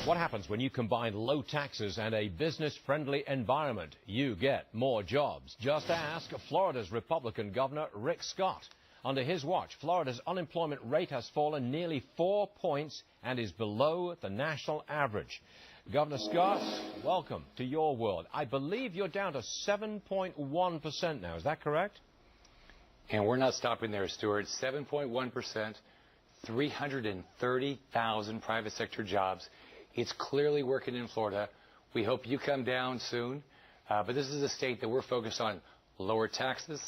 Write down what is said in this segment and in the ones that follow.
What happens when you combine low taxes and a business-friendly environment? You get more jobs. Just ask Florida's Republican Governor Rick Scott. Under his watch, Florida's unemployment rate has fallen nearly 4 points and is below the national average. Governor Scott, welcome to your world. I believe you're down to 7.1% now. Is that correct? And we're not stopping there, Stuart. 7.1%, 330,000 private sector jobs. It's clearly working in Florida. We hope you come down soon. But this is a state that we're focused on lower taxes,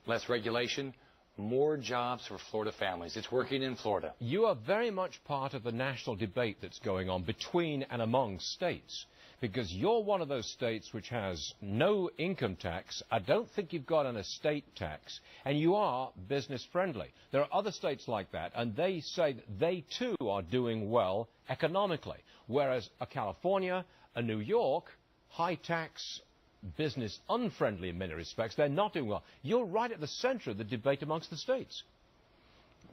less regulation, more jobs for Florida families. It's working in Florida. You are very much part of the national debate that's going on between and among states, because you're one of those states which has no income tax. I don't think you've got an estate tax, and you are business friendly. There are other states like that, and they say that they too are doing well economically, whereas a California, a New York, high tax, business unfriendly in many respects, they're not doing well. You're right at the center of the debate amongst the states.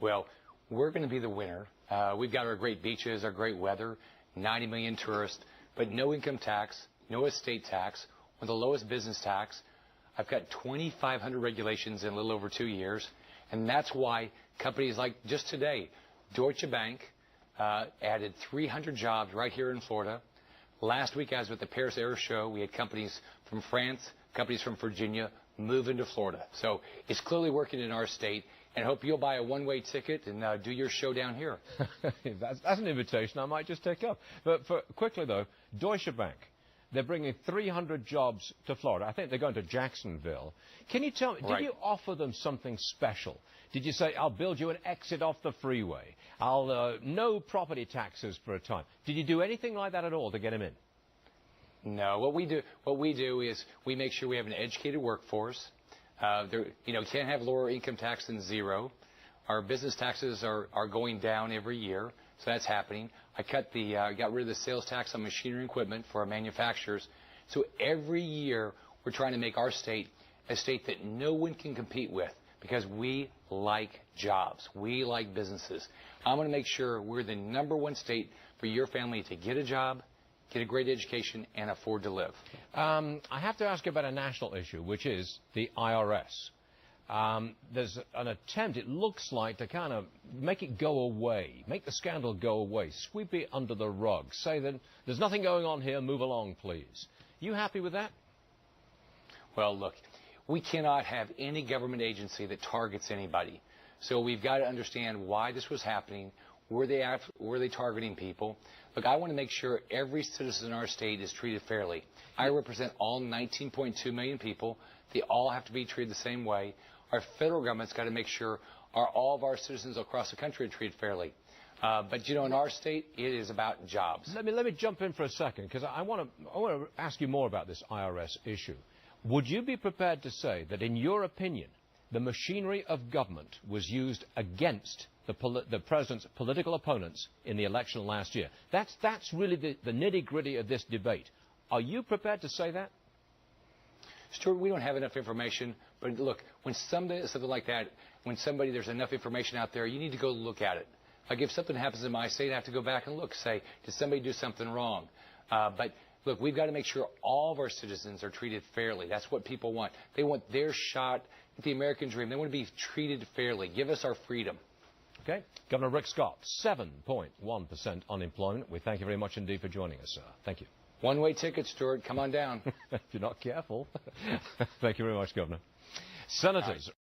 Well, we're going to be the winner. We've got our great beaches, our great weather, 90 million tourists, but no income tax, no estate tax, or the lowest business tax. I've got 2,500 regulations in a little over 2 years, and that's why companies like just today, Deutsche Bank added 300 jobs right here in Florida. Last week, as with the Paris Air Show, we had companies from France, companies from Virginia move into Florida. So it's clearly working in our state, and I hope you'll buy a one-way ticket and do your show down here. That's an invitation I might just take up. But quickly, though, Deutsche Bank, they're bringing 300 jobs to Florida. I think they're going to Jacksonville. Can you tell me, did you offer them something special? Did you say, I'll build you an exit off the freeway? I'll no property taxes for a time. Did you do anything like that at all to get them in? No. What we do is we make sure we have an educated workforce. You can't have lower income tax than zero. Our business taxes are going down every year, so that's happening. I got rid of the sales tax on machinery and equipment for our manufacturers. So every year we're trying to make our state a state that no one can compete with, because we like jobs. We like businesses. I'm going to make sure we're the #1 state for your family to get a job, get a great education, and afford to live. I have to ask you about a national issue, which is the IRS. There's an attempt, it looks like, to kind of make it go away, make the scandal go away, sweep it under the rug, say that there's nothing going on here, move along, please. You happy with that? Well, look, we cannot have any government agency that targets anybody. So we've got to understand why this was happening. Were they targeting people? Look, I want to make sure every citizen in our state is treated fairly. I represent all 19.2 million people. They all have to be treated the same way. Our federal government's got to make sure all of our citizens across the country are treated fairly. But, in our state, it is about jobs. Let me jump in for a second, because I want to ask you more about this IRS issue. Would you be prepared to say that, in your opinion, the machinery of government was used against the president's political opponents in the election last year? That's really the nitty-gritty of this debate. Are you prepared to say that? Stuart, we don't have enough information, but look, when something like that, there's enough information out there, you need to go look at it. Like if something happens in my state, I have to go back and look, say, did somebody do something wrong? But look, we've got to make sure all of our citizens are treated fairly. That's what people want. They want their shot at the American dream. They want to be treated fairly. Give us our freedom. Okay. Governor Rick Scott, 7.1% unemployment. We thank you very much indeed for joining us, sir. Thank you. One-way ticket, Stuart. Come on down. If you're not careful. Thank you very much, Governor. Senators.